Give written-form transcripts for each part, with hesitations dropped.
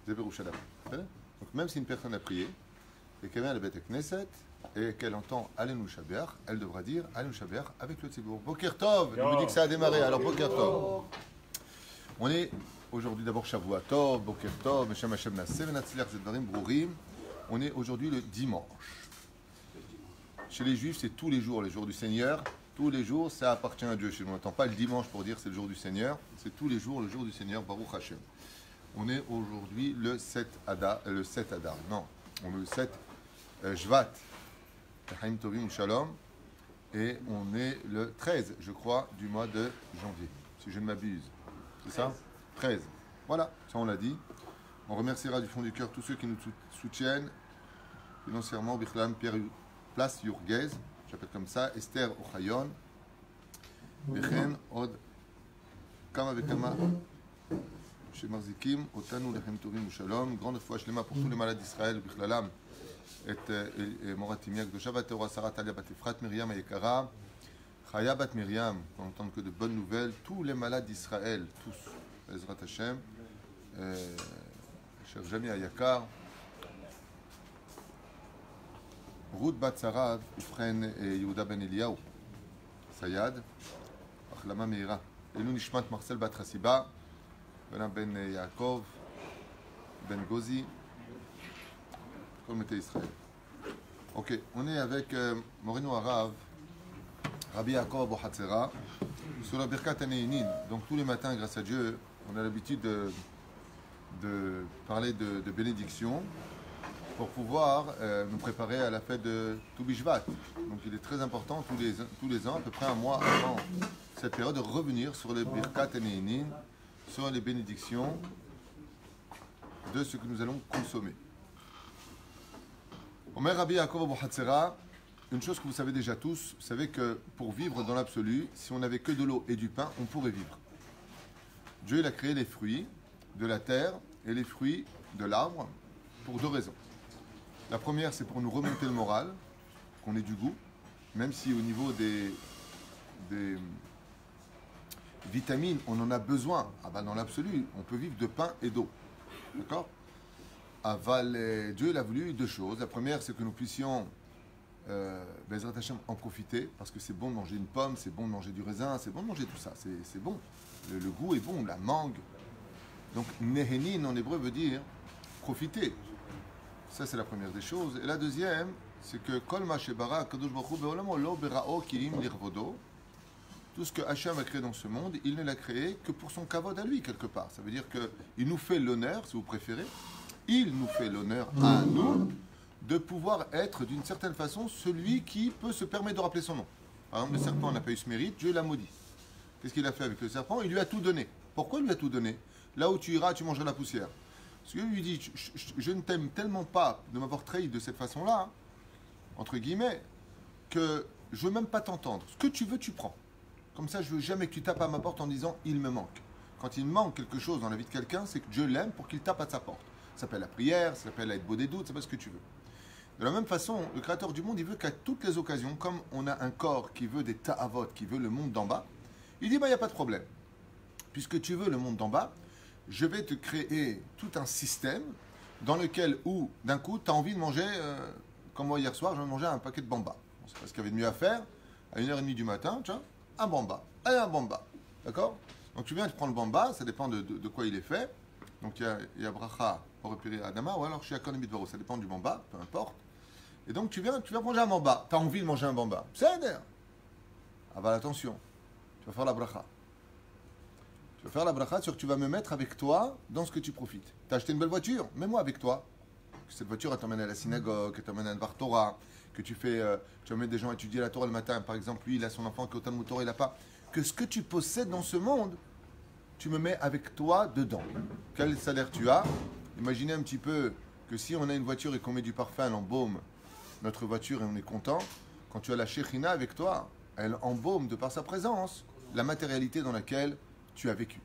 זה בירושלים. Donc même si une personne a prié et qu'elle vient à la Beth Knesset et qu'elle entend Alenu Shabeach, elle devra dire Alenu Shabeach avec le Tzibour. Boker Tov, il me dit que ça a démarré, alors Boker Tov. On est aujourd'hui d'abord Shavua Tov, Boker Tov, Meshem Hashem Naseh, Venatzliach Zedvarim Brourim. On est aujourd'hui le dimanche. Chez les Juifs, c'est tous les jours du Seigneur. Tous les jours, ça appartient à Dieu. On n'entend pas le dimanche pour dire c'est le jour du Seigneur. C'est tous les jours le jour du Seigneur, Baruch Hashem. On est aujourd'hui le 7 Adar. Non, on est le 7 Shvat. Chaim Tovim Shalom. Et on est le 13, je crois, du mois de janvier. Si je ne m'abuse. C'est ça 13. Voilà, ça on l'a dit. On remerciera du fond du cœur tous ceux qui nous soutiennent financièrement. Bichlam, Pierre Place Yurgez, j'appelle comme ça, Esther Ochayon, Bechen Od Kama Vekama chez Marzikim, Otanu Lechem Tovim Shalom, grande foi Shlema pour tous les malades d'Israël, Bichlalam, et Moratimiak de Shavatera, Sarah Talia Bat Efrat, Myriam Ayekara, Chaya Bat Myriam, on n'entend que de bonnes nouvelles, tous les malades d'Israël, tous, Ezrat Hashem, cher Jami Ayakar, Ruth Bat Sarav, Ifren et Yehuda Ben Eliyahu, Sayad, Achlama Meira, Elou Nishmat Marcel Bat Hassiba, Ben Yaakov, Ben Gozi, comme était Israël. Ok, on est avec Moreno Arav, Rabbi Yaakov Abu Hatzera, sur la Birkat Haneinin. Donc tous les matins, grâce à Dieu, on a l'habitude de parler de bénédiction pour pouvoir nous préparer à la fête de Toubishvat. Donc il est très important tous les ans, à peu près un mois avant cette période, de revenir sur les Birkat Haneinin, sur les bénédictions de ce que nous allons consommer. Omer Rabbi Yaakov Abu Hatzera, une chose que vous savez déjà tous, vous savez que pour vivre dans l'absolu, si on n'avait que de l'eau et du pain, on pourrait vivre. Dieu il a créé les fruits de la terre et les fruits de l'arbre pour deux raisons. La première, c'est pour nous remonter le moral, qu'on ait du goût, même si au niveau des vitamines, on en a besoin. Ah ben dans l'absolu, on peut vivre de pain et d'eau. D'accord? Dieu il a voulu deux choses. La première, c'est que nous puissions Bezrat Hashem en profiter, parce que c'est bon de manger une pomme, c'est bon de manger du raisin, c'est bon de manger tout ça, c'est bon. Le goût est bon, la mangue. Donc, Nehenin en hébreu veut dire profiter. Ça, c'est la première des choses. Et la deuxième, c'est que Kol ma shebara kadosh baruch hu be'olamo lo bera'o ki'im lirvodo. Tout ce que Hachem a créé dans ce monde, il ne l'a créé que pour son kavod à lui, quelque part. Ça veut dire qu'il nous fait l'honneur, si vous préférez, il nous fait l'honneur à nous de pouvoir être, d'une certaine façon, celui qui peut se permettre de rappeler son nom. Par exemple, le serpent n'a pas eu ce mérite, Dieu l'a maudit. Qu'est-ce qu'il a fait avec le serpent? Il lui a tout donné. Pourquoi il lui a tout donné? Là où tu iras, tu mangeras la poussière. Parce qu'il lui dit, je ne t'aime tellement pas de m'avoir trahi de cette façon-là, entre guillemets, que je ne veux même pas t'entendre. Ce que tu veux, tu prends. Comme ça, je ne veux jamais que tu tapes à ma porte en disant, il me manque. Quand il manque quelque chose dans la vie de quelqu'un, c'est que Dieu l'aime pour qu'il tape à sa porte. Ça s'appelle la prière, ça s'appelle être beau des doutes, ça s'appelle ce que tu veux. De la même façon, le Créateur du monde, il veut qu'à toutes les occasions, comme on a un corps qui veut des ta'avot, qui veut le monde d'en bas, il dit, il n'y a pas de problème. Puisque tu veux le monde d'en bas, je vais te créer tout un système dans lequel, où, d'un coup, tu as envie de manger, comme moi hier soir, j'ai mangé un paquet de bamba. Bon, c'est parce qu'il y avait de mieux à faire, à 1h30 du matin, tu vois, un bamba. Allez, un bamba. D'accord? Donc tu viens, tu prends le bamba, ça dépend de quoi il est fait. Donc il y a bracha, au repérer Adama, ou alors chez Akon et Midvaro, ça dépend du bamba, peu importe. Et donc tu viens manger un bamba. Tu as envie de manger un bamba. C'est d'air. Ah bah attention, tu vas faire la bracha. Tu vas faire la bracha sur que tu vas me mettre avec toi dans ce que tu profites. Tu as acheté une belle voiture, mets-moi avec toi. Que cette voiture, elle t'emmène à la synagogue, elle t'emmène à Dvar Torah, que tu vas mettre des gens à étudier la Torah le matin. Par exemple, lui, il a son enfant qui est au Talmud Torah, il n'a pas. Que ce que tu possèdes dans ce monde, tu me mets avec toi dedans. Quel salaire tu as? Imaginez un petit peu que si on a une voiture et qu'on met du parfum, elle embaume notre voiture et on est content. Quand tu as la Shekhinah avec toi, elle embaume de par sa présence la matérialité dans laquelle tu as vécu.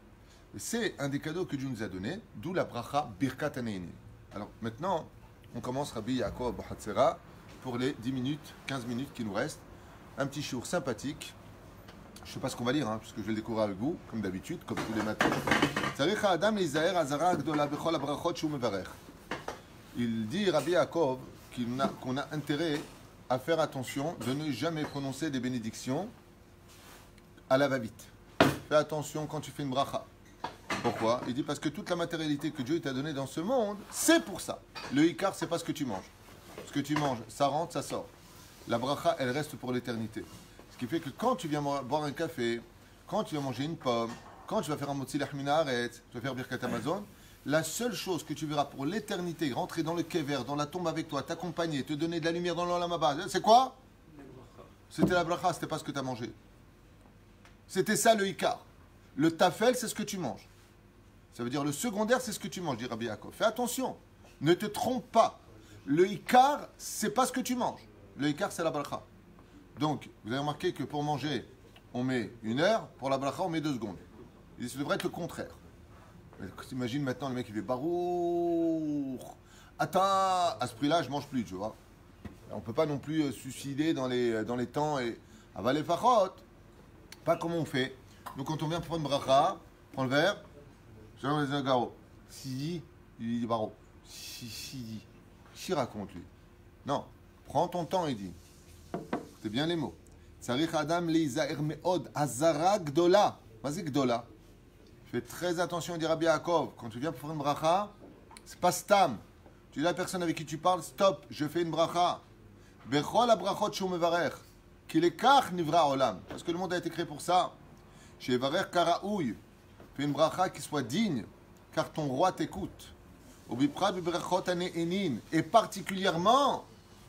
Et c'est un des cadeaux que Dieu nous a donné, d'où la bracha Birkat Haneinin. Alors maintenant, on commence Rabbi Yaakov Abu Hatzera pour les 10 minutes, 15 minutes qui nous restent. Un petit jour sympathique. je ne sais pas ce qu'on va lire, puisque je vais le découvrir avec vous, comme d'habitude, comme tous les matins. Tzarich ha'adam leizaher azara gdola bechol habrachot shu mevarech. Il dit, Rabbi Yaakov, qu'on a intérêt à faire attention de ne jamais prononcer des bénédictions à la va-vite. Fais attention quand tu fais une bracha. Pourquoi? Il dit parce que toute la matérialité que Dieu t'a donnée dans ce monde, c'est pour ça. Le ikar, c'est pas ce que tu manges. Ce que tu manges, ça rentre, ça sort. La bracha, elle reste pour l'éternité. Ce qui fait que quand tu viens boire un café, quand tu vas manger une pomme, quand tu vas faire un motzi lachmina haaretz, tu vas faire birkat Amazon, la seule chose que tu verras pour l'éternité, rentrer dans le kever, dans la tombe avec toi, t'accompagner, te donner de la lumière dans l'olam haba, c'est quoi? C'était la bracha, c'était pas ce que tu as mangé. C'était ça le ikar. Le tafel, c'est ce que tu manges. Ça veut dire le secondaire, c'est ce que tu manges, dit Rabbi Yaakov. Fais attention, ne te trompe pas. Le ikar, c'est pas ce que tu manges. Le ikar, c'est la bracha. Donc, vous avez remarqué que pour manger, on met 1 heure, pour la bracha, on met 2 secondes. Et ça devrait être le contraire. Imagine maintenant le mec qui fait Baruch. Attends, à ce prix-là, je mange plus, tu vois. On ne peut pas non plus suicider dans les temps et avaler fachot. Pas comme on fait. Donc quand on vient prendre bracha, prends le verre, je donne les garo. Si, il dit Baruch. Si, raconte lui. Non, prends ton temps, il dit. C'est bien les mots. Tzarich adam leizaher meod azara gdola. Vas-y gdola. Fais très attention, dit Rabbi Yaakov. Quand tu viens pour faire une bracha, c'est pas stam. Tu dis à la personne avec qui tu parles, stop, je fais une bracha. Bechol habrachot shu mevarech. Ki lekach nivra olam. Parce que le monde a été créé pour ça. Chez Varech karaouy. Fais une bracha qui soit digne, car ton roi t'écoute. Obiprat bibrachot ane'enin. Et particulièrement,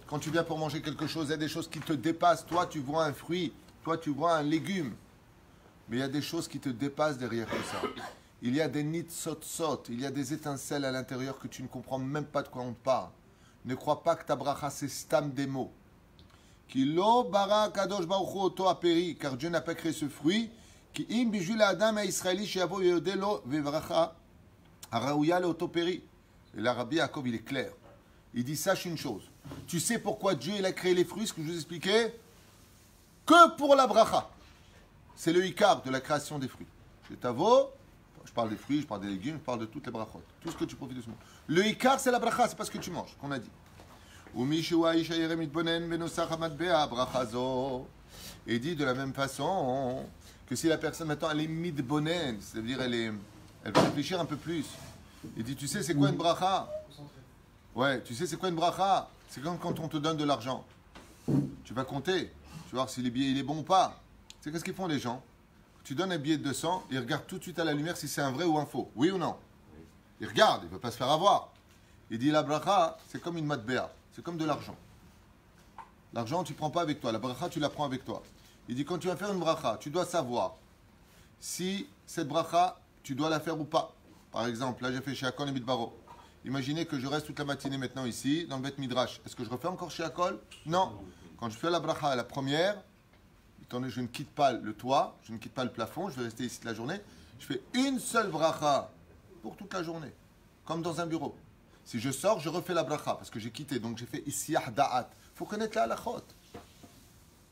quand tu viens pour manger quelque chose, il y a des choses qui te dépassent. Toi, tu vois un fruit. Toi, tu vois un légume. Mais il y a des choses qui te dépassent derrière tout ça. Il y a des nitzotzot, il y a des étincelles à l'intérieur que tu ne comprends même pas de quoi on te parle. Ne crois pas que ta bracha c'est stam des mots. Kilo bara kadosh baruch hu oto aperi, car Dieu n'a pas créé ce fruit. Ki im bijul adam haIsraéli she'yavo yodelo ve'bracha haraouya leoto peri. Et là, Rabbi Yaakov, il est clair. Il dit, sache une chose. Tu sais pourquoi Dieu il a créé les fruits, ce que je vous expliquais? Que pour la bracha. C'est le ikar de la création des fruits. Chez Tavo, je parle des fruits, je parle des légumes, je parle de toutes les brachot. Tout ce que tu profites de ce monde. Le ikar, c'est la bracha, c'est pas ce que tu manges, qu'on a dit. Et dit de la même façon que si la personne maintenant elle est mitbonen, c'est-à-dire elle va réfléchir un peu plus. Il dit, tu sais c'est quoi une bracha? Ouais, tu sais c'est quoi une bracha? C'est comme quand on te donne de l'argent. Tu vas compter, tu vas voir si le billet il est bon ou pas. C'est qu'est-ce qu'ils font les gens? Tu donnes un billet de 200, ils regardent tout de suite à la lumière si c'est un vrai ou un faux. Oui ou non? Ils regardent, ils ne veulent pas se faire avoir. Il dit la bracha, c'est comme une matbea, c'est comme de l'argent. L'argent, tu ne prends pas avec toi, la bracha, tu la prends avec toi. Il dit quand tu vas faire une bracha, tu dois savoir si cette bracha, tu dois la faire ou pas. Par exemple, là j'ai fait chez Akol et Midbaro. Imaginez que je reste toute la matinée maintenant ici, dans le Beth Midrash. Est-ce que je refais encore chez Akol? Non. Quand je fais la bracha, la première, je ne quitte pas le toit, je ne quitte pas le plafond, je vais rester ici toute la journée. Je fais une seule bracha pour toute la journée, comme dans un bureau. Si je sors, je refais la bracha parce que j'ai quitté, donc j'ai fait isyah da'at. Il faut connaître la halachot.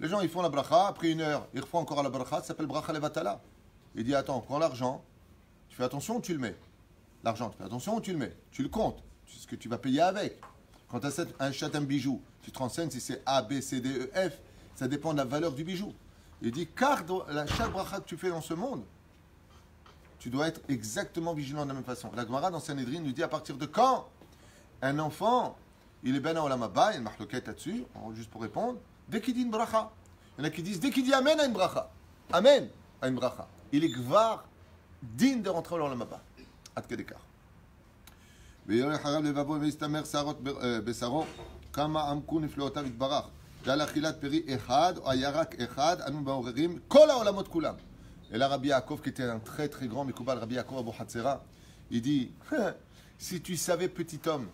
Les gens, ils font la bracha, après 1 heure, ils refont encore la bracha, ça s'appelle bracha levatala. Il dit, attends, prends l'argent, tu fais attention où tu le mets. L'argent, tu fais attention où tu le mets. Tu le comptes, tu sais ce que tu vas payer avec. Quand tu achètes un bijou, tu te renseignes si c'est A, B, C, D, E, F, ça dépend de la valeur du bijou. Il dit, car chaque bracha que tu fais dans ce monde, tu dois être exactement vigilant de la même façon. La Gemara dans Sanhedrin nous dit à partir de quand un enfant, il est ben à olam haba, il y a une marloquette là-dessus, juste pour répondre, dès qu'il dit une bracha. Il y en a qui disent, dès qu'il dit amen à une bracha, amen à une bracha, il est gvar digne de rentrer à olam haba. Ad kedekar. Et là, Rabbi Yaakov, qui était un très très grand Mekoubal, Rabbi Yaakov Abu Hatzera, il dit, si tu savais, petit homme,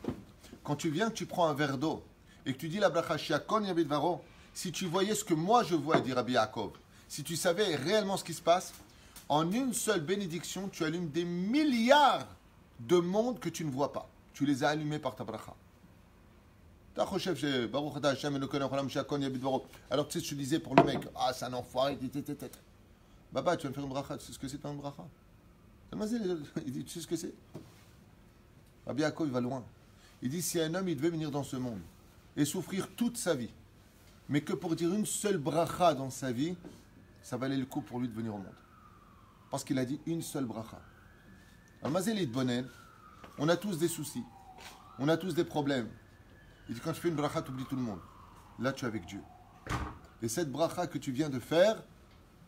quand tu viens, tu prends un verre d'eau, et que tu dis la bracha Shiakon Yavid Varo, si tu voyais ce que moi je vois, dit Rabbi Yaakov, si tu savais réellement ce qui se passe, en une seule bénédiction, tu allumes des milliards de mondes que tu ne vois pas. Tu les as allumés par ta bracha. Alors tu sais, je te disais pour le mec, ah c'est un enfoiré, Baba, tu vas me faire une bracha. Tu sais ce que c'est une bracha? Il dit, tu sais ce que c'est? Rabbi Yaakov, il va loin. Il dit, si un homme, il devait venir dans ce monde et souffrir toute sa vie, mais que pour dire une seule bracha dans sa vie, ça valait le coup pour lui de venir au monde. Parce qu'il a dit une seule bracha. Al-Mazel et Bonen, on a tous des soucis. On a tous des problèmes. Il dit, quand tu fais une bracha, tu oublies tout le monde. Là, tu es avec Dieu. Et cette bracha que tu viens de faire,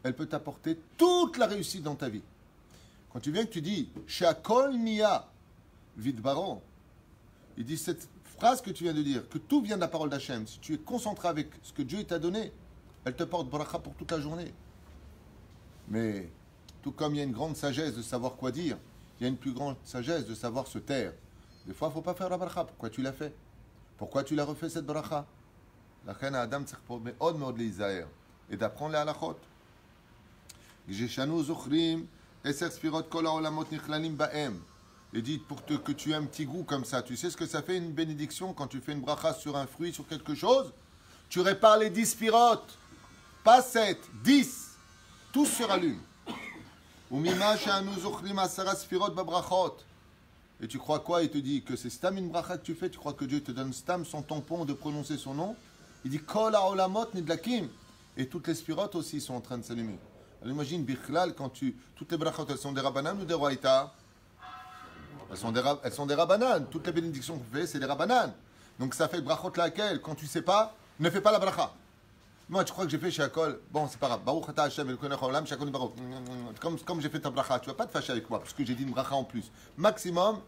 elle peut t'apporter toute la réussite dans ta vie. Quand tu viens que tu dis Shakol Nia Vidbaron, il dit cette phrase que tu viens de dire, que tout vient de la parole d'Hachem, si tu es concentré avec ce que Dieu t'a donné, elle te porte bracha pour toute la journée. Mais tout comme il y a une grande sagesse de savoir quoi dire, il y a une plus grande sagesse de savoir se taire. Des fois, il ne faut pas faire la bracha. Pourquoi tu l'as fait? Pourquoi tu l'as refait cette bracha? La reine Adam et d'apprendre les halachot. Et dit que tu aies un petit goût comme ça. Tu sais ce que ça fait une bénédiction quand tu fais une bracha sur un fruit, sur quelque chose? Tu répares les 10 spirotes. Pas 7, 10. Tous se rallument. Et tu crois quoi? Il te dit que c'est stam une bracha que tu fais. Tu crois que Dieu te donne stam son tampon de prononcer son nom? Il dit kol haolamot nidlakim. Et toutes les spirotes aussi sont en train de s'allumer. Alors imagine, Bichlal, quand toutes les brachot, elles sont des rabanan ou des roaïta? Elles sont des rabanan. Toutes les bénédictions qu'on fait, c'est des rabanan. Donc ça fait brachot laquelle, quand tu sais pas, ne fais pas la bracha. Moi, tu crois que j'ai fait Shakol? Bon, c'est pas grave. Baruch ata Hashem el konech haolam, Shakol baruch. Comme j'ai fait ta bracha, tu vas pas te fâcher avec moi, parce que j'ai dit une bracha en plus. Maximum,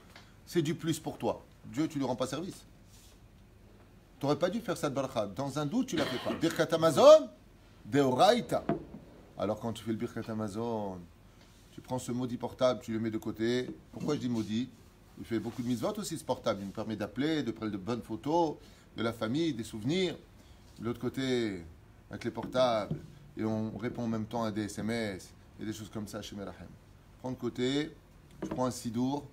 c'est du plus pour toi. Dieu, tu lui rends pas service. Tu n'aurais pas dû faire cette bracha. Dans un doute, tu la fais pas. Birkat Amazon, deoraita. Alors quand tu fais le Birkat Amazon, tu prends ce maudit portable, tu le mets de côté. Pourquoi je dis maudit? Il fait beaucoup de mitzvot aussi ce portable. Il me permet d'appeler, de prendre de bonnes photos, de la famille, des souvenirs. De l'autre côté, avec les portables, et on répond en même temps à des SMS et des choses comme ça chez Merachem. Prends de côté, tu prends un sidour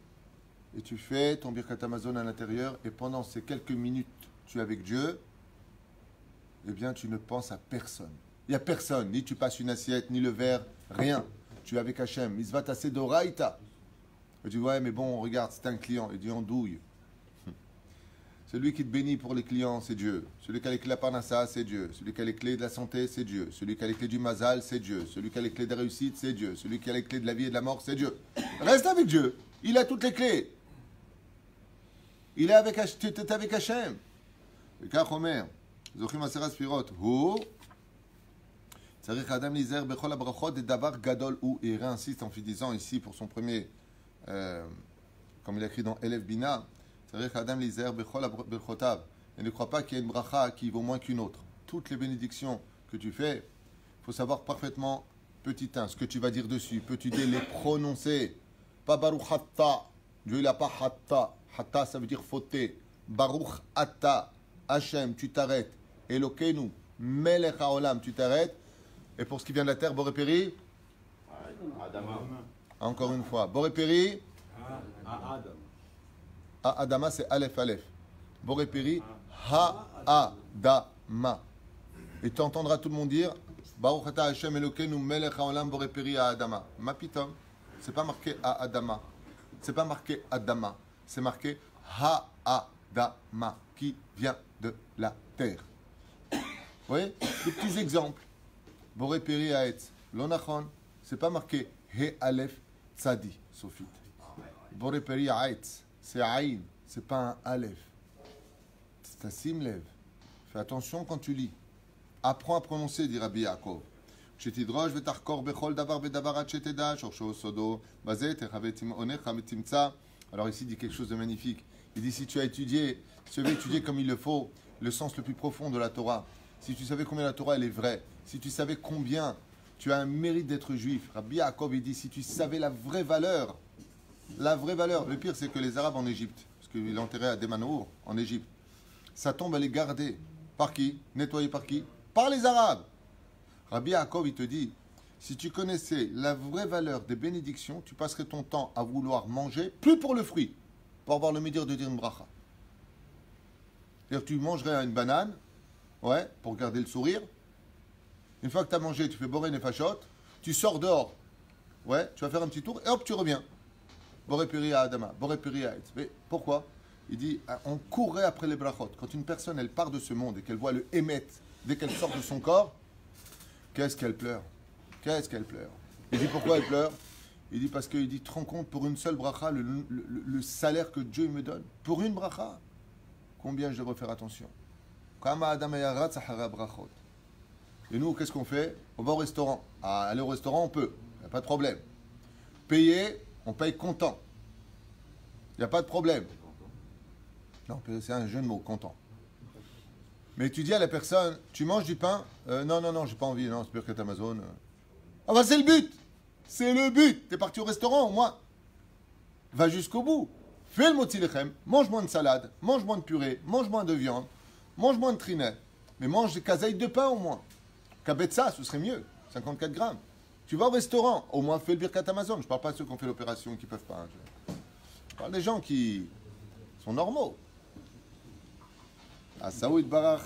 et tu fais ton Birkat Amazon à l'intérieur et pendant ces quelques minutes tu es avec Dieu, eh bien tu ne penses à personne. Il n'y a personne, ni tu passes une assiette, ni le verre, rien. Tu es avec Hachem. Misvat Asedoraita. Tu dis, ouais, mais bon, regarde, c'est un client. Il dit, on douille. Celui qui te bénit pour les clients, c'est Dieu. Celui qui a les clés de la parnassa, c'est Dieu. Celui qui a les clés de la santé, c'est Dieu. Celui qui a les clés du mazal, c'est Dieu. Celui qui a les clés de la réussite, c'est Dieu. Celui qui a les clés de la vie et de la mort, c'est Dieu. Reste avec Dieu. Il a toutes les clés. Il est avec Hachem. Tu es avec Hachem. Et car Omer, Zochim Asera Sfirot, Hu, Tzarich Adam Lizer Bechol Abrachot et Davar Gadol Hu. Et il réinsiste en disant ici pour son premier, comme il a écrit dans Elef Bina, Tzarich Adam Lizer Bechol Abrachotav. Et ne crois pas qu'il y a une bracha qui vaut moins qu'une autre. Toutes les bénédictions que tu fais, il faut savoir parfaitement, petit 1, ce que tu vas dire dessus. Peux-tu les prononcer? Pas Baruch Hatta. Dieu, il n'a pas Hatta. Hatta, ça veut dire fauter. Baruch Atta. Hachem, tu t'arrêtes. Elokeinu, Melech HaOlam, tu t'arrêtes. Et pour ce qui vient de la terre, Borépéri? Adama. Encore une fois. Borépéri? Adama, c'est Aleph Aleph. Borépéri? Ha-Adama. Et tu entendras tout le monde dire Baruch Ata Hachem Elokeinu, Melech HaOlam, Borépéri Ha-Adama. Ma pitom. C'est pas marqué Ha-Adama. C'est pas marqué Adama. C'est marqué Ha-Adama, qui vient de la terre. Vous voyez? Des petits exemples. Boré Peri Haetz. L'onachon, c'est pas marqué He Aleph Tzadi, Sophie. Boré Peri Haetz, c'est Aïn, c'est pas un Aleph. C'est un Simlev. Fais attention quand tu lis. Apprends à prononcer, dit Rabbi Yaakov. Shetidrosh vetarkor bechol davar bedavar ad sheteda, shorsho sodo, bazet, echavetim onecha metimtza. Alors ici, il dit quelque chose de magnifique. Il dit, si tu avais étudié comme il le faut, le sens le plus profond de la Torah, si tu savais combien la Torah elle est vraie, si tu savais combien tu as un mérite d'être juif, Rabbi Yaakov, il dit, si tu savais la vraie valeur, le pire c'est que les Arabes en Égypte, parce qu'il est enterré à Demanour, en Égypte, sa tombe elle est gardée. Par qui? Nettoyée par qui? Par les Arabes. Rabbi Yaakov, il te dit, si tu connaissais la vraie valeur des bénédictions, tu passerais ton temps à vouloir manger, plus pour le fruit, pour avoir le médir de dire une bracha. C'est-à-dire tu mangerais une banane, ouais, pour garder le sourire. Une fois que tu as mangé, tu fais boré nefashot, Tu sors dehors. Ouais, tu vas faire un petit tour et hop, tu reviens. Boré Piri à Adama, Boré Piri à Etz. Mais pourquoi? Il dit, on courait après les brachot. Quand une personne, elle part de ce monde et qu'elle voit le émet dès qu'elle sort de son corps, qu'est-ce qu'elle pleure? Qu'est-ce qu'elle pleure? Il dit, pourquoi elle pleure? Il dit, parce qu'il dit, tu te rends compte, pour une seule bracha, le salaire que Dieu me donne, pour une bracha, combien je devrais faire attention? Et nous, qu'est-ce qu'on fait? On va au restaurant. Ah, aller au restaurant, on peut. Il n'y a pas de problème. Payer, on paye content. Il n'y a pas de problème. Non, c'est un jeu de mots, content. Mais tu dis à la personne, tu manges du pain? Non, j'ai pas envie. Non, c'est pire que Amazon. Ah bah c'est le but! C'est le but! T'es parti au restaurant, au moins. Va jusqu'au bout. Fais le moti lechem, mange moins de salade, mange moins de purée, mange moins de viande, mange moins de trinet. Mais mange des kazaïs de pain au moins. Kabetza, ce serait mieux. 54 grammes. Tu vas au restaurant, au moins fais le birkat Amazon. Je ne parle pas de ceux qui ont fait l'opération et qui ne peuvent pas. Je parle des gens qui sont normaux. Saoud Barach.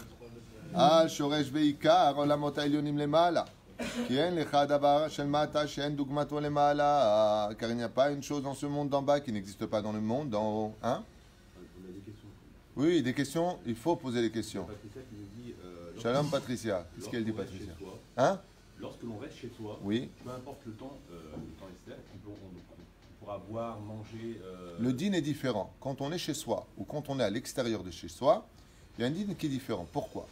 Al shoresh veikar olamot haelyonim lemala. Ki en lecha davar shel mata she'en dugmato lemala. Car il n'y a pas une chose dans ce monde d'en bas qui n'existe pas dans le monde d'en haut. Hein? On a des questions. Oui, des questions. Il faut poser des questions. Patricia qui nous dit, Shalom Patricia. Qu'est-ce qu'elle dit Patricia? Hein? Lorsque l'on reste chez soi, oui. Peu importe le temps externe, on pourra boire, manger. Le dîn est différent. Quand on est chez soi ou quand on est à l'extérieur de chez soi, il y a un dîn qui est différent. Pourquoi?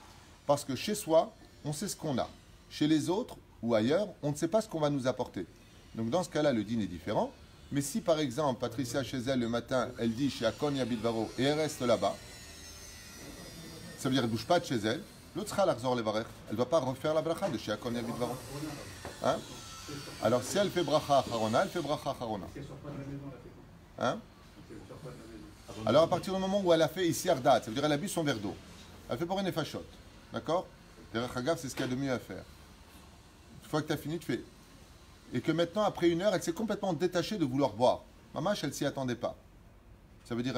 Parce que chez soi, on sait ce qu'on a. Chez les autres ou ailleurs, on ne sait pas ce qu'on va nous apporter. Donc dans ce cas-là, le dîn est différent. Mais si par exemple, Patricia chez elle le matin, elle dit chez Akon Yabidvaro et elle reste là-bas, ça veut dire qu'elle ne bouge pas de chez elle. L'autre sera l'Arzor Levarech. Elle ne doit pas refaire la bracha de chez Akon Yabidvaro. Hein? Alors si elle fait bracha acharona, elle fait bracha acharona. Hein? Alors à partir du moment où elle a fait ici ardat, ça veut dire elle a bu son verre d'eau. Elle fait pour une efachot. D'accord? Derech Hagav, c'est ce qu'il y a de mieux à faire. Une fois que tu as fini, tu fais. Et que maintenant, après une heure, elle s'est complètement détachée de vouloir boire. Mamache, elle s'y attendait pas. Ça veut dire,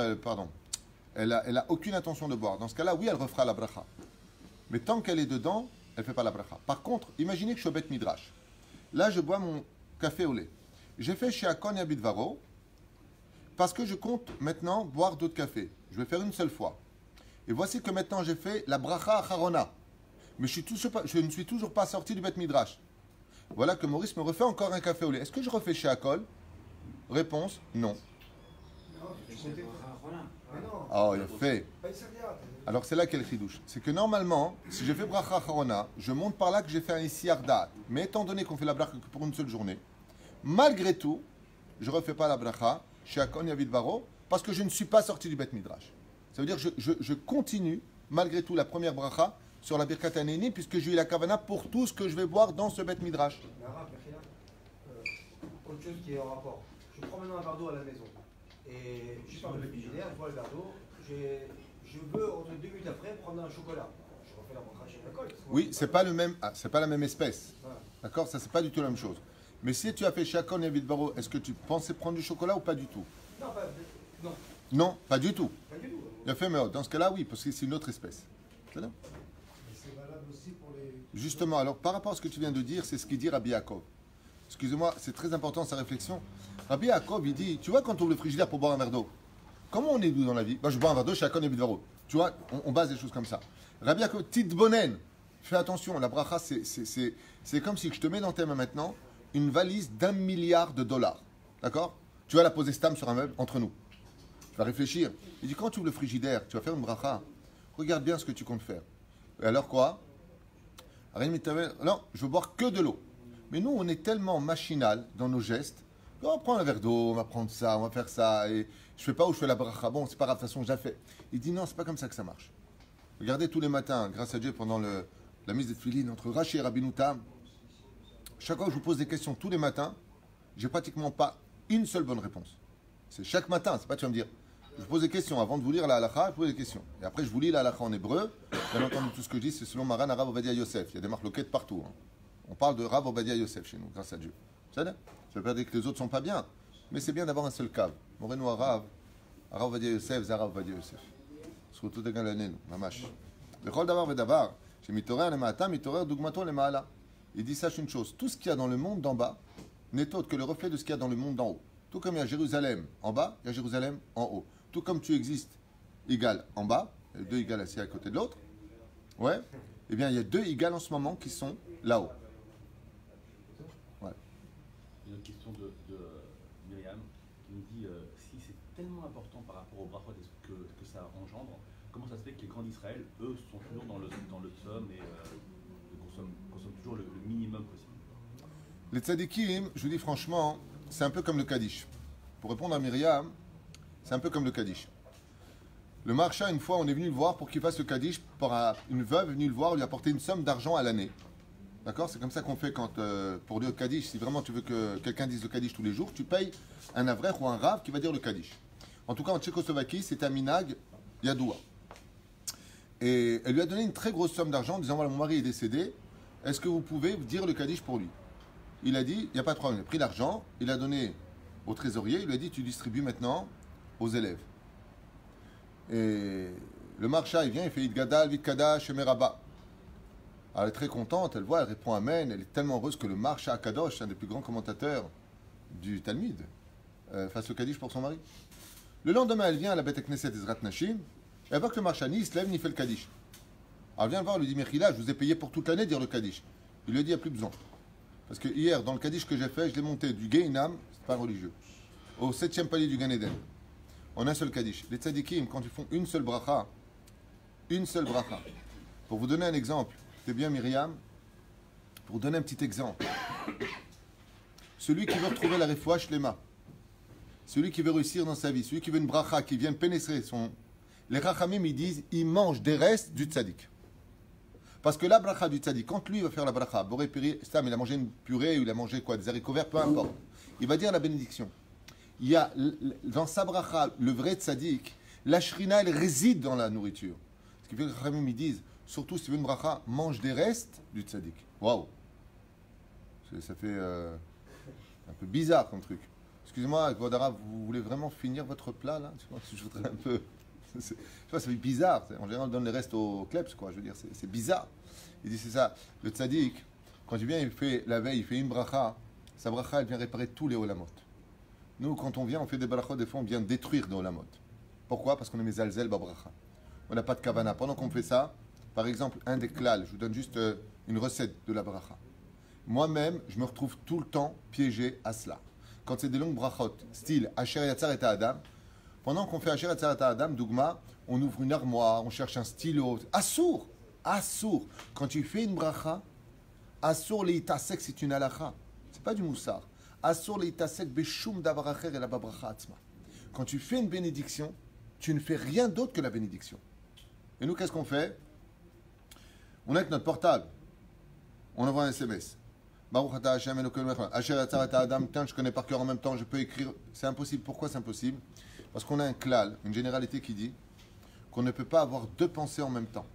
elle a aucune intention de boire. Dans ce cas-là, oui, elle refera la bracha. Mais tant qu'elle est dedans, elle ne fait pas la bracha. Par contre, imaginez que je suis au Bet Midrash. Là, je bois mon café au lait. J'ai fait chez Akon Yabidvaro parce que je compte maintenant boire d'autres cafés. Je vais faire une seule fois. Et voici que maintenant j'ai fait la bracha acharona. Mais je ne suis toujours pas sorti du Bet Midrash. Voilà que Maurice me refait encore un café au lait. Est-ce que je refais chez Akol? Réponse, non. Oh, il a fait. Alors c'est là qu'est le chidouche. C'est que normalement, si j'ai fait bracha acharona, je monte par là que j'ai fait un ici ardat. Mais étant donné qu'on fait la bracha que pour une seule journée, malgré tout, je ne refais pas la bracha chez Akon Yabidvaro parce que je ne suis pas sorti du Bet Midrash. Ça veut dire que je continue, malgré tout, la première bracha sur la Birkat Haneni, puisque j'ai eu la kavana pour tout ce que je vais boire dans ce Bet Midrash. Mais Arabe, autre chose qui est en rapport. Je prends maintenant un verre d'eau à la maison. Et je pars de le frigidaire, je bois le verre d'eau. Je veux, entre 2 minutes après, prendre un chocolat. Je refais la bracha chez la colle. Oui, c'est pas la même espèce. Voilà. D'accord? Ça, c'est pas du tout la même chose. Mais si tu as fait Shakon et Vidbaro, est-ce que tu pensais prendre du chocolat ou pas du tout? Non. Non, pas du tout. Pas du tout. Il a fait, mais dans ce cas-là, oui, parce que c'est une autre espèce. C'est là? C'est valable aussi pour les... Justement, alors par rapport à ce que tu viens de dire, c'est ce qu'il dit Rabbi Yaakov. Excusez-moi, c'est très important sa réflexion. Rabbi Yaakov, il dit, tu vois, quand on ouvre le frigidaire pour boire un verre d'eau, comment on est doux dans la vie? Moi, je bois un verre d'eau, chacun est vidvaro. Tu vois, on base des choses comme ça. Rabbi Yaakov, petite bonaine, fais attention, la bracha, c'est comme si je te mets dans tes mains maintenant une valise d'1 milliard de dollars. D'accord? Tu vas la poser stam sur un meuble entre nous. Tu vas réfléchir. Il dit, quand tu ouvres le frigidaire, tu vas faire une bracha, regarde bien ce que tu comptes faire. Et alors quoi? Non, je veux boire que de l'eau. Mais nous, on est tellement machinal dans nos gestes. On va prendre un verre d'eau, on va prendre ça, on va faire ça. Et je fais pas où je fais la bracha. Bon, c'est pas grave, de toute façon, je la fais. Il dit non, c'est pas comme ça que ça marche. Regardez tous les matins, grâce à Dieu, pendant la mise de filines entre Rashi et Rabbi Tam, chaque fois que je vous pose des questions tous les matins, j'ai pratiquement pas une seule bonne réponse. C'est chaque matin, c'est pas tu vas me dire. Je pose des questions avant de vous lire la halakha, je pose des questions. Et après, je vous lis la halakha en hébreu. Bien entendu, tout ce que je dis, c'est selon Maran Rav Ovadia Yosef. Il y a des marloquettes partout. Hein. On parle de Rav Ovadia Yosef chez nous, grâce à Dieu. Ça veut pas dire que les autres sont pas bien, mais c'est bien d'avoir un seul cave. Moreno Rav Ovadia Yosef, Zarav Ovadia Yosef. Surtout de Galanenu, Mamash. Bechol davar vedavar, shemitorer lemata, mitorer dugmato lemala. Il dit, sache une chose, tout ce qu'il y a dans le monde d'en bas n'est autre que le reflet de ce qu'il y a dans le monde d'en haut. Tout comme il y a Jérusalem en bas, il y a Jérusalem en haut. Tout comme tu existes égal en bas, les deux égales assis à côté de l'autre, ouais, eh bien il y a deux égales en ce moment qui sont là-haut. Ouais. Une autre question de Myriam qui nous dit si c'est tellement important par rapport au brachot que ça engendre, comment ça se fait que les grands d'Israël, eux, sont toujours dans le somme et consomment toujours le minimum possible? Les tzadikim, je vous dis franchement, c'est un peu comme le Kaddish. Pour répondre à Myriam, c'est un peu comme le Kaddish. Le marchand, une fois, on est venu le voir pour qu'il fasse le Kaddish. Une veuve est venue le voir, lui apporter une somme d'argent à l'année. D'accord? C'est comme ça qu'on fait quand, pour le Kaddish. Si vraiment tu veux que quelqu'un dise le Kaddish tous les jours, tu payes un avrech ou un rav qui va dire le Kaddish. En tout cas, en Tchécoslovaquie, c'est un minag yadoua. Et elle lui a donné une très grosse somme d'argent en disant, voilà, mon mari est décédé, est-ce que vous pouvez dire le Kaddish pour lui? Il a dit, il n'y a pas de problème. Il a pris l'argent, il a donné au trésorier, il lui a dit, tu distribues maintenant aux élèves. Et le marcha, il vient, il fait Idgadal, Vidkada, Shemeraba. Alors elle est très contente, elle voit, elle répond Amen, elle est tellement heureuse que le marcha Akadosh, un des plus grands commentateurs du Talmud, fasse le Kaddish pour son mari. Le lendemain, elle vient à la Beth Knesset Ezrat Nashim, et elle voit que le marcha ni se lève ni fait le Kaddish. Alors elle vient le voir, elle lui dit, Mechila, je vous ai payé pour toute l'année de dire le Kaddish. Il lui dit, il n'y a plus besoin. Parce que hier, dans le Kaddish que j'ai fait, je l'ai monté du Gehinam, c'est pas religieux, au 7e palier du Gan Eden. On a un seul Kaddish. Les tzadikim, quand ils font une seule bracha, pour vous donner un exemple, c'est bien Myriam, pour vous donner un petit exemple. Celui qui veut retrouver la refoua shlema, celui qui veut réussir dans sa vie, celui qui veut une bracha, qui vient pénétrer son... Les rachamim, ils disent, il mange des restes du tzadik. Parce que la bracha du tzadik, quand lui va faire la bracha, Boré Piri, Stam, il a mangé une purée, ou il a mangé quoi, des haricots verts, peu importe. Il va dire la bénédiction. Il y a dans sa bracha, le vrai tzadik, la shrina, elle réside dans la nourriture. Ce qui fait que les rachamim, ils disent, surtout si tu veux une bracha, mange des restes du tzadik. Waouh! Ça fait un peu bizarre comme truc. Excusez-moi, Gvodara, vous voulez vraiment finir votre plat là? Je voudrais un peu. Ça fait bizarre. En général, on donne les restes aux kleps, quoi. Je veux dire, c'est bizarre. Il dit, c'est ça. Le tzaddik, quand il vient, il fait la veille, il fait une bracha. Sa bracha, elle vient réparer tous les olamot. Nous, quand on vient, on fait des brachot, des fois, on vient détruire des olamot. Pourquoi? Parce qu'on est mes alzel babracha. On n'a pas de kavana. Pendant qu'on fait ça, par exemple, un des klal, je vous donne juste une recette de la bracha. Moi-même, je me retrouve tout le temps piégé à cela. Quand c'est des longues brachot, style Asher Yatzar et Adam, pendant qu'on fait Asher Yatzar et Adam, Dougma, on ouvre une armoire, on cherche un stylo. Assour! Assour! Quand tu fais une bracha, Assour leitasek, c'est une halacha. C'est pas du moussard. Assour leitasek beshum davaracher et la babracha atzma. Quand tu fais une bénédiction, tu ne fais rien d'autre que la bénédiction. Et nous, qu'est-ce qu'on fait? On est avec notre portable. On envoie un SMS. Baruch ata Hashem Elokeinu melech Asher yatzar et Adam. Tiens, je connais par cœur en même temps, je peux écrire. C'est impossible. Pourquoi c'est impossible? Parce qu'on a un klal, une généralité qui dit qu'on ne peut pas avoir deux pensées en même temps.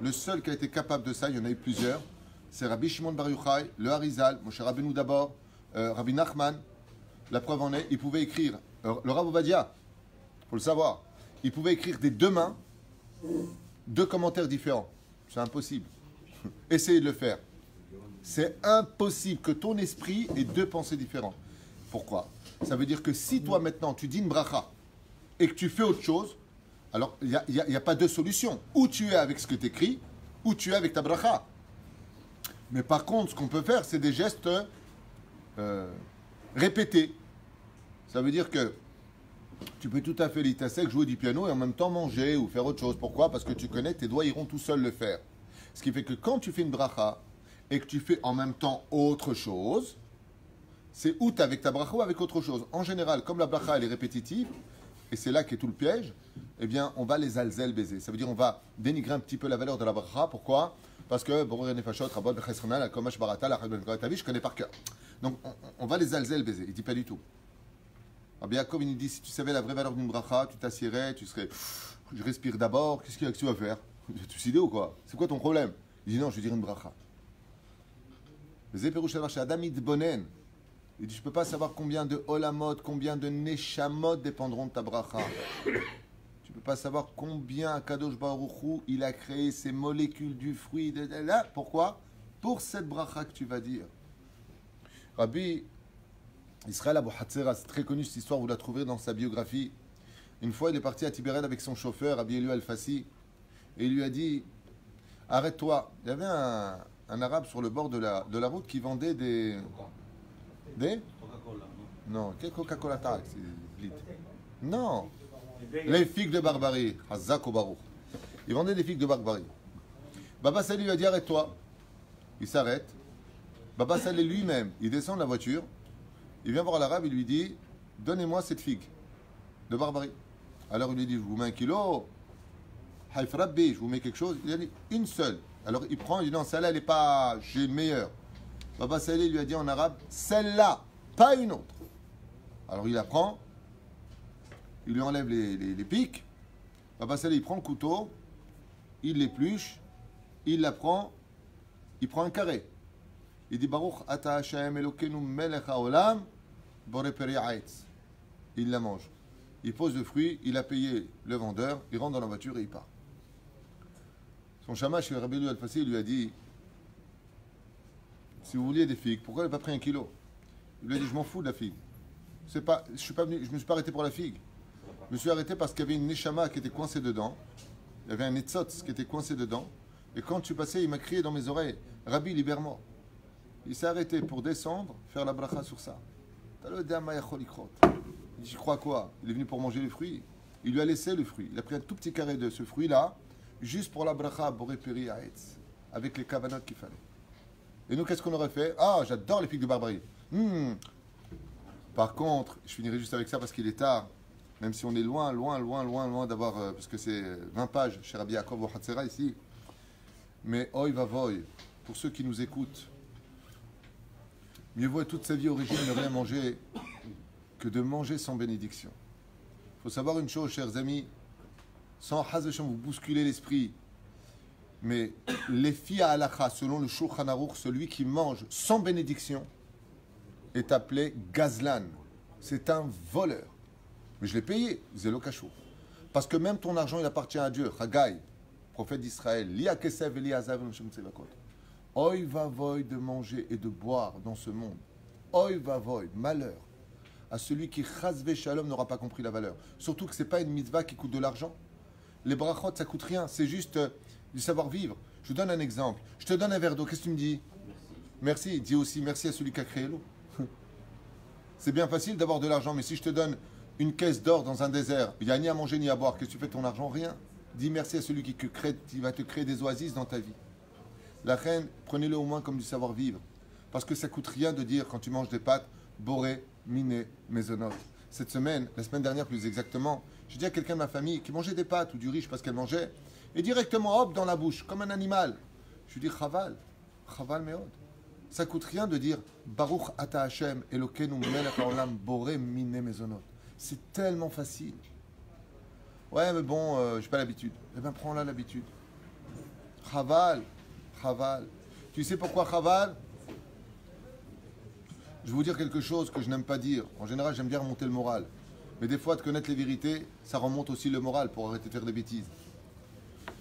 Le seul qui a été capable de ça, il y en a eu plusieurs, c'est Rabbi Shimon Bar Yochai, le Harizal, Moshe Rabbeinu d'abord, Rabbi Nachman. La preuve en est, il pouvait écrire, le Rav Ovadia, il faut le savoir, il pouvait écrire des deux mains, deux commentaires différents. C'est impossible. Essayez de le faire. C'est impossible que ton esprit ait deux pensées différentes. Pourquoi? Ça veut dire que si toi maintenant tu dis une bracha et que tu fais autre chose, alors il n'y a pas deux solutions. Ou tu es avec ce que tu écris, ou tu es avec ta bracha. Mais par contre, ce qu'on peut faire, c'est des gestes répétés. Ça veut dire que tu peux tout à fait l'itasek, jouer du piano et en même temps manger ou faire autre chose. Pourquoi? Parce que tu connais que tes doigts iront tout seuls le faire. Ce qui fait que quand tu fais une bracha et que tu fais en même temps autre chose, c'est ou tu es avec ta bracha ou avec autre chose. En général, comme la bracha elle est répétitive, et c'est là qu'est tout le piège, eh bien on va les alzel baiser. Ça veut dire on va dénigrer un petit peu la valeur de la bracha. Pourquoi? Parce que je connais par cœur. Donc on va les alzel baiser. Il dit pas du tout. Rabbi Yaakov il nous dit, si tu savais la vraie valeur d'une bracha, tu t'assierais, tu serais, je respire d'abord, qu'est-ce que tu vas faire? Tu es idée ou quoi? C'est quoi ton problème? Il dit non, je vais dire une bracha. Il dit, je ne peux pas savoir combien de olamot, combien de neshamot dépendront de ta bracha. Tu ne peux pas savoir combien Kadosh Baruch Hu, il a créé ces molécules du fruit. Là, pourquoi? pour cette bracha que tu vas dire. Rabbi Israël Abu Hatzera, c'est très connu cette histoire, vous la trouverez dans sa biographie. Une fois, il est parti à Tibériade avec son chauffeur, Rabbi Elio Al-Fassi, et il lui a dit, arrête-toi. Il y avait un arabe sur le bord de la route qui vendait des Coca-Cola, non? Non, quel Coca-Cola t'as, c'est lit. Non, les figues de Barbarie, Hazak ou Baruch. Il vendait des figues de Barbarie. Baba Salih lui a dit arrête-toi. Il s'arrête. Baba Salih lui-même, il descend de la voiture, il vient voir l'arabe, il lui dit donnez-moi cette figue de Barbarie. Alors il lui dit je vous mets 1 kilo, Haïf Rabbi, je vous mets quelque chose. Il a dit une seule. Alors il prend, il dit non, celle-là elle n'est pas, j'ai une meilleure. Baba Salih lui a dit en arabe celle-là, pas une autre. Alors il la prend, il lui enlève les pics. Baba Salih il prend le couteau, il l'épluche, il la prend, il prend un carré. Il dit Baruch ata Hashem Elokeinu melech haolam borei peri ha'etz. Il la mange. Il pose le fruit, il a payé le vendeur, il rentre dans la voiture et il part. Son shamash, Rabbi Elio Al-Fassi, lui a dit si vous vouliez des figues, pourquoi il n'a pas pris 1 kilo? Il lui a dit je m'en fous de la figue. Je ne suis pas arrêté pour la figue. Je me suis arrêté parce qu'il y avait une neshama qui était coincée dedans. Il y avait un etzotz qui était coincé dedans. Et quand je suis passé, il m'a crié dans mes oreilles Rabbi, libère-moi. Il s'est arrêté pour descendre, faire la bracha sur ça. Il dit, je crois quoi? Il est venu pour manger les fruits. Il lui a laissé le fruit. Il a pris un tout petit carré de ce fruit-là, juste pour la bracha, borei peri ha'etz, avec les kavanotes qu'il fallait. Et nous, qu'est-ce qu'on aurait fait? Ah, j'adore les figues de Barbarie. Par contre, je finirai juste avec ça parce qu'il est tard, même si on est loin d'avoir, parce que c'est 20 pages chez Rabbi Yaakov ou Hatzera ici. Mais oi va voy, pour ceux qui nous écoutent, mieux vaut toute sa vie au régime ne rien manger que de manger sans bénédiction. Il faut savoir une chose, chers amis, sans Hazesham vous bousculer l'esprit, mais les filles à halakha, selon le Shulchan Aruch, celui qui mange sans bénédiction est appelé gazlan. C'est un voleur. Mais je l'ai payé, zélo kashou. Parce que même ton argent, il appartient à Dieu. Haggai, prophète d'Israël, Lia Kesev Eli Azav Shem Tzevakot. Oy va voy de manger et de boire dans ce monde. Oy va voy, malheur à celui qui chazve shalom n'aura pas compris la valeur. Surtout que c'est pas une mitzvah qui coûte de l'argent. Les brachot, ça coûte rien. C'est juste du savoir-vivre. Je vous donne un exemple. Je te donne un verre d'eau. Qu'est-ce que tu me dis? Merci. Dis aussi merci à celui qui a créé l'eau. C'est bien facile d'avoir de l'argent, mais si je te donne une caisse d'or dans un désert, il n'y a ni à manger ni à boire, qu'est-ce que tu fais de ton argent? Rien. Dis merci à celui qui va te créer des oasis dans ta vie. La reine, prenez-le au moins comme du savoir-vivre. Parce que ça coûte rien de dire quand tu manges des pâtes, boré, miné, maisonnote. Cette semaine, la semaine dernière plus exactement, j'ai dit à quelqu'un de ma famille qui mangeait des pâtes ou du riz, je sais pas ce qu'elle mangeait, et directement, hop, dans la bouche, comme un animal. Je lui dis, chaval meod. Ça coûte rien de dire, Baruch ata Hashem, Elokeinu melech haolam, boré, miné, maisonnote. C'est tellement facile. Ouais, mais bon, j'ai pas l'habitude. Eh bien, prends-la l'habitude. Chaval. Tu sais pourquoi chaval? Je vais vous dire quelque chose que je n'aime pas dire. En général, j'aime bien remonter le moral. Mais des fois, de connaître les vérités, ça remonte aussi le moral pour arrêter de faire des bêtises.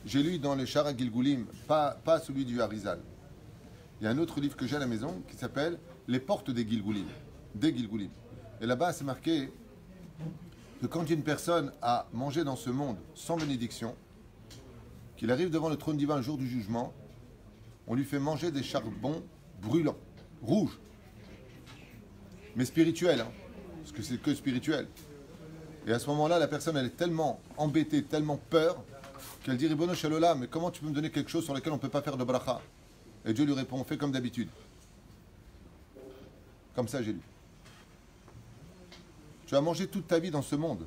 J'ai lu dans les Shara Gilgulim, pas celui du Harizal. Il y a un autre livre que j'ai à la maison qui s'appelle Les portes des Gilgulim. Des Gilgulim. Et là-bas, c'est marqué que quand une personne a mangé dans ce monde sans bénédiction, qu'il arrive devant le trône divin le jour du jugement, on lui fait manger des charbons brûlants, rouges. Mais spirituels, hein, parce que c'est que spirituel. Et à ce moment-là, la personne, elle est tellement embêtée, tellement peur, qu'elle dit, Ribono Shalolam, mais comment tu peux me donner quelque chose sur lequel on ne peut pas faire de bracha? Et Dieu lui répond, fais comme d'habitude. Comme ça, j'ai lu. Tu as mangé toute ta vie dans ce monde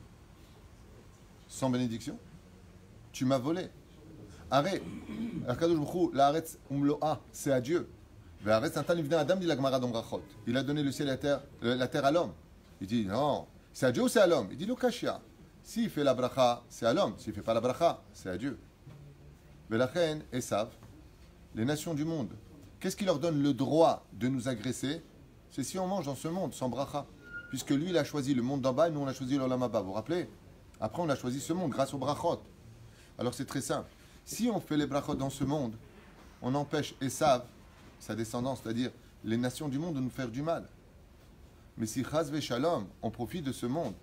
sans bénédiction. Tu m'as volé. Arrête. C'est à Dieu. Il a donné le ciel et la terre à l'homme. Il dit non, c'est à Dieu ou c'est à l'homme? Il dit l'okashia. S'il fait la bracha, c'est à l'homme. S'il ne fait pas la bracha, c'est à Dieu. Velachen et savent, les nations du monde, qu'est-ce qui leur donne le droit de nous agresser? C'est si on mange dans ce monde sans bracha. Puisque lui, il a choisi le monde d'en bas et nous, on a choisi l'olam haba. Vous vous rappelez? Après, on a choisi ce monde grâce aux brachot. Alors, c'est très simple. Si on fait les brachot dans ce monde, on empêche Esav sa descendance, c'est-à-dire les nations du monde, de nous faire du mal. Mais si Chaz Shalom, on profite de ce monde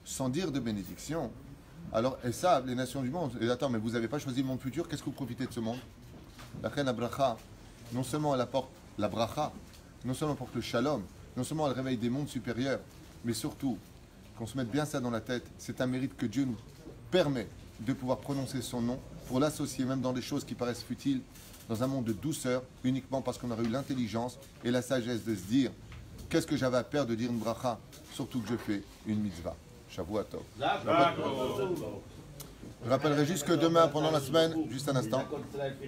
sans dire de bénédiction, alors, et ça, les nations du monde, et attends, mais vous n'avez pas choisi le monde futur, qu'est-ce que vous profitez de ce monde? La reine Abracha, non seulement elle apporte la bracha, non seulement elle apporte le shalom, non seulement elle réveille des mondes supérieurs, mais surtout, qu'on se mette bien ça dans la tête, c'est un mérite que Dieu nous permet de pouvoir prononcer son nom, pour l'associer même dans des choses qui paraissent futiles, dans un monde de douceur, uniquement parce qu'on aurait eu l'intelligence et la sagesse de se dire, qu'est-ce que j'avais à perdre de dire une bracha, surtout que je fais une mitzvah. Shavua Tov. Je rappellerai juste que demain, pendant la semaine, juste un instant,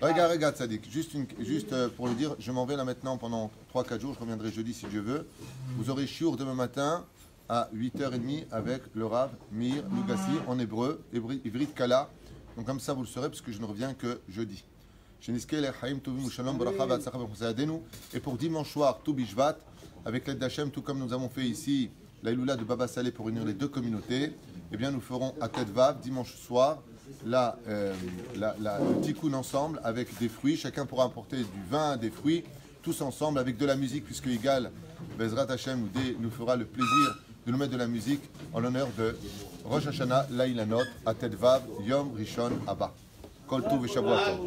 regarde Sadik, juste pour le dire, je m'en vais là maintenant pendant 3-4 jours, je reviendrai jeudi si Dieu veut. Vous aurez shiur demain matin à 8h30 avec le Rav Meir Lugassi en hébreu, Ivrit Kala. Donc comme ça vous le saurez parce que je ne reviens que jeudi. Et pour dimanche soir, tout Bishvat, avec l'aide d'Hachem, tout comme nous avons fait ici, la Iloula de Baba Saleh pour unir les deux communautés, eh bien nous ferons à Tedvav dimanche soir le tikkun ensemble avec des fruits. Chacun pourra apporter du vin, des fruits, tous ensemble avec de la musique, puisque Igal Bezrat Hashem nous fera le plaisir de nous mettre de la musique en l'honneur de Rosh Hashanah Lailanot à Tedvav Yom Rishon Abba. Kol Tov et Shavua Tov.